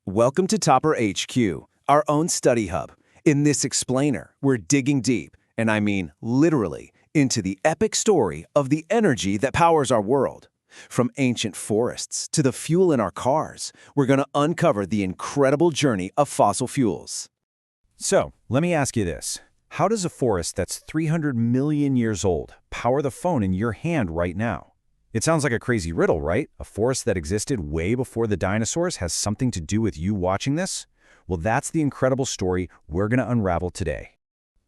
Welcome to TopperHQ, our own study hub. In this explainer, we're digging deep, and I mean literally, into the epic story of the energy that powers our world. From ancient forests to the fuel in our cars, we're going to uncover the incredible journey of fossil fuels. So, let me ask you this. How does a forest that's 300 million years old power the phone in your hand right now? It sounds like a crazy riddle, right? A forest that existed way before the dinosaurs has something to do with you watching this? Well, that's the incredible story we're going to unravel today.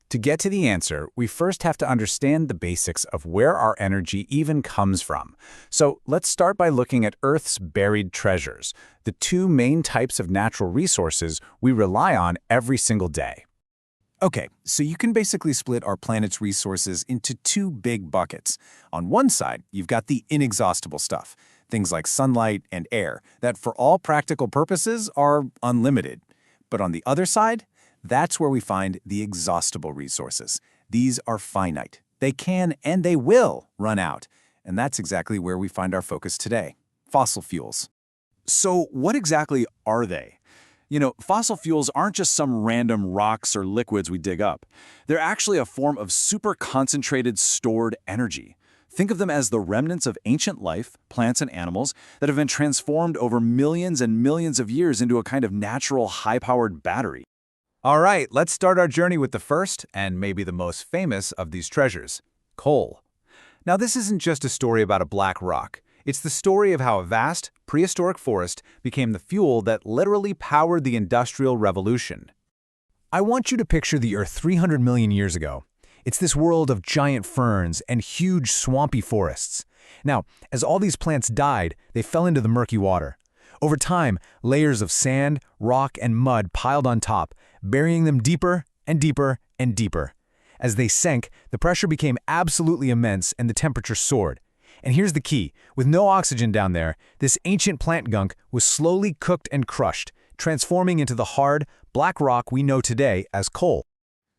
To get to the answer, we first have to understand the basics of where our energy even comes from. So let's start by looking at Earth's buried treasures, the two main types of natural resources we rely on every single day. Okay, so you can basically split our planet's resources into two big buckets. On one side, you've got the inexhaustible stuff, things like sunlight and air, that for all practical purposes are unlimited. But on the other side, that's where we find the exhaustible resources. These are finite. They can and they will run out. And that's exactly where we find our focus today, fossil fuels. So what exactly are they? You know, fossil fuels aren't just some random rocks or liquids we dig up. They're actually a form of super concentrated stored energy. Think of them as the remnants of ancient life, plants and animals, that have been transformed over millions and millions of years into a kind of natural high-powered battery. All right, let's start our journey with the first, and maybe the most famous of these treasures, coal. Now, this isn't just a story about a black rock. It's the story of how a vast, prehistoric forest became the fuel that literally powered the Industrial Revolution. I want you to picture the Earth 300 million years ago. It's this world of giant ferns and huge swampy forests. Now, as all these plants died, they fell into the murky water. Over time, layers of sand, rock, and mud piled on top, burying them deeper and deeper and deeper. As they sank, the pressure became absolutely immense and the temperature soared. And here's the key. With no oxygen down there, this ancient plant gunk was slowly cooked and crushed, transforming into the hard, black rock we know today as coal.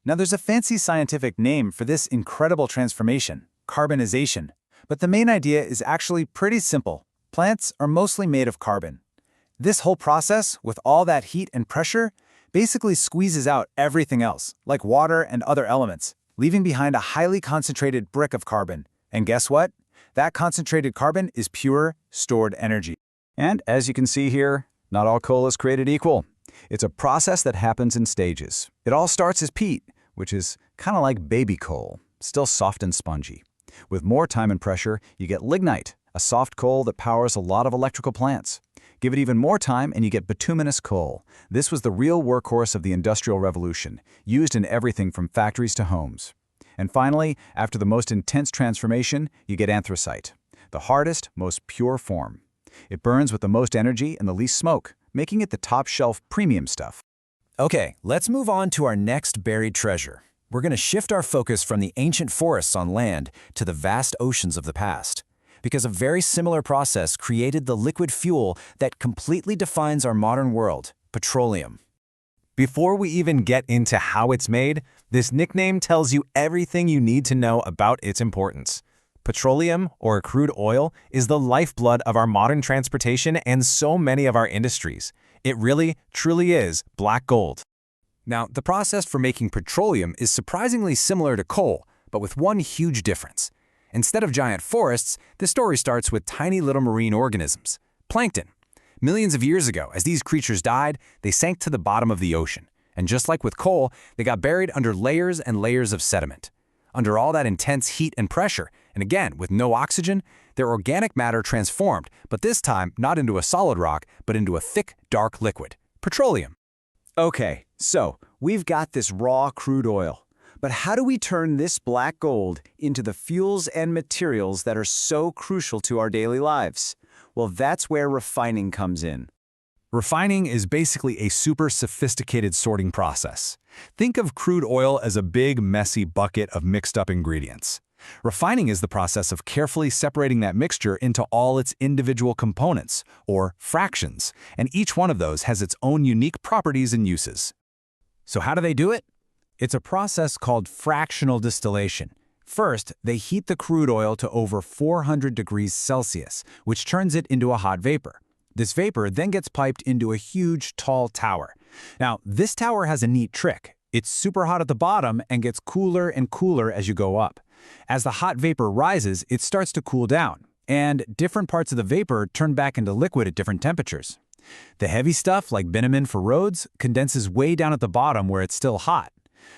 Now, there's a fancy scientific name for this incredible transformation, carbonization. But the main idea is actually pretty simple. Plants are mostly made of carbon. This whole process, with all that heat and pressure, basically squeezes out everything else, like water and other elements, leaving behind a highly concentrated brick of carbon. And guess what? That concentrated carbon is pure, stored energy. And as you can see here, not all coal is created equal. It's a process that happens in stages. It all starts as peat, which is kind of like baby coal, still soft and spongy. With more time and pressure, you get lignite, a soft coal that powers a lot of electrical plants. Give it even more time and you get bituminous coal. This was the real workhorse of the Industrial Revolution, used in everything from factories to homes. And finally, after the most intense transformation, you get anthracite, the hardest, most pure form. It burns with the most energy and the least smoke, making it the top-shelf premium stuff. Okay, let's move on to our next buried treasure. We're going to shift our focus from the ancient forests on land to the vast oceans of the past. Because a very similar process created the liquid fuel that completely defines our modern world, petroleum. Before we even get into how it's made, this nickname tells you everything you need to know about its importance. Petroleum, or crude oil, is the lifeblood of our modern transportation and so many of our industries. It really, truly is black gold. Now, the process for making petroleum is surprisingly similar to coal, but with one huge difference. Instead of giant forests, the story starts with tiny little marine organisms, plankton. Millions of years ago, as these creatures died, they sank to the bottom of the ocean. And just like with coal, they got buried under layers and layers of sediment. Under all that intense heat and pressure, and again, with no oxygen, their organic matter transformed, but this time not into a solid rock, but into a thick, dark liquid, petroleum. Okay, so we've got this raw crude oil. But how do we turn this black gold into the fuels and materials that are so crucial to our daily lives? Well, that's where refining comes in. Refining is basically a super sophisticated sorting process. Think of crude oil as a big, messy bucket of mixed-up ingredients. Refining is the process of carefully separating that mixture into all its individual components, or fractions, and each one of those has its own unique properties and uses. So how do they do it? It's a process called fractional distillation. First, they heat the crude oil to over 400 degrees Celsius, which turns it into a hot vapor. This vapor then gets piped into a huge, tall tower. Now, this tower has a neat trick. It's super hot at the bottom and gets cooler and cooler as you go up. As the hot vapor rises, it starts to cool down, and different parts of the vapor turn back into liquid at different temperatures. The heavy stuff, like bitumen for roads, condenses way down at the bottom where it's still hot.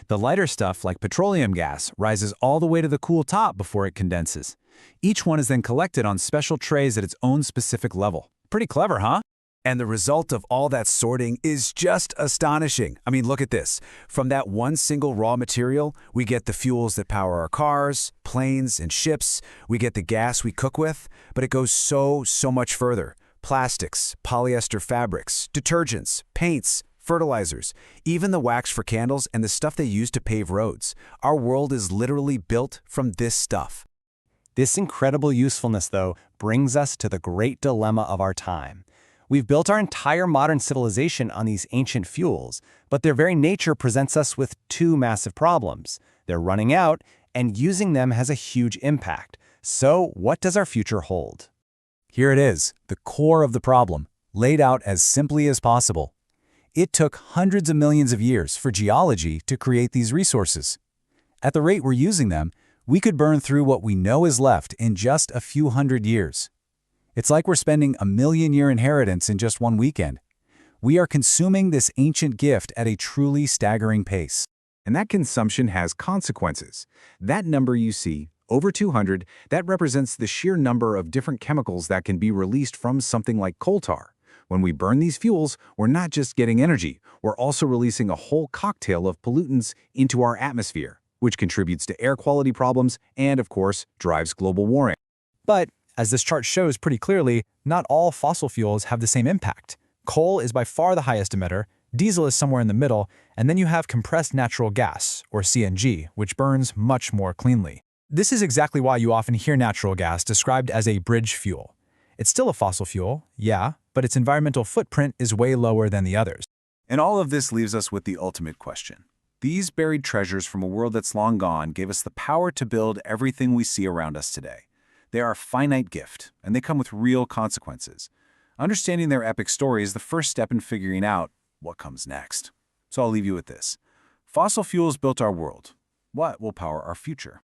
The lighter stuff, like petroleum gas, rises all the way to the cool top before it condenses. Each one is then collected on special trays at its own specific level. Pretty clever, huh? And the result of all that sorting is just astonishing. I mean, look at this. From that one single raw material, we get the fuels that power our cars, planes, and ships. We get the gas we cook with, but it goes so much further. Plastics, polyester fabrics, detergents, paints, fertilizers, even the wax for candles and the stuff they use to pave roads. Our world is literally built from this stuff. This incredible usefulness, though, brings us to the great dilemma of our time. We've built our entire modern civilization on these ancient fuels, but their very nature presents us with two massive problems. They're running out, and using them has a huge impact. So, what does our future hold? Here it is, the core of the problem, laid out as simply as possible. It took hundreds of millions of years for geology to create these resources. At the rate we're using them, we could burn through what we know is left in just a few hundred years. It's like we're spending a million-year inheritance in just one weekend. We are consuming this ancient gift at a truly staggering pace. And that consumption has consequences. That number you see, over 200, that represents the sheer number of different chemicals that can be released from something like coal tar. When we burn these fuels, we're not just getting energy, we're also releasing a whole cocktail of pollutants into our atmosphere, which contributes to air quality problems and, of course, drives global warming. But, as this chart shows pretty clearly, not all fossil fuels have the same impact. Coal is by far the highest emitter, diesel is somewhere in the middle, and then you have compressed natural gas, or CNG, which burns much more cleanly. This is exactly why you often hear natural gas described as a bridge fuel. It's still a fossil fuel, yeah, but its environmental footprint is way lower than the others. And all of this leaves us with the ultimate question. These buried treasures from a world that's long gone gave us the power to build everything we see around us today. They are a finite gift, and they come with real consequences. Understanding their epic story is the first step in figuring out what comes next. So I'll leave you with this. Fossil fuels built our world. What will power our future?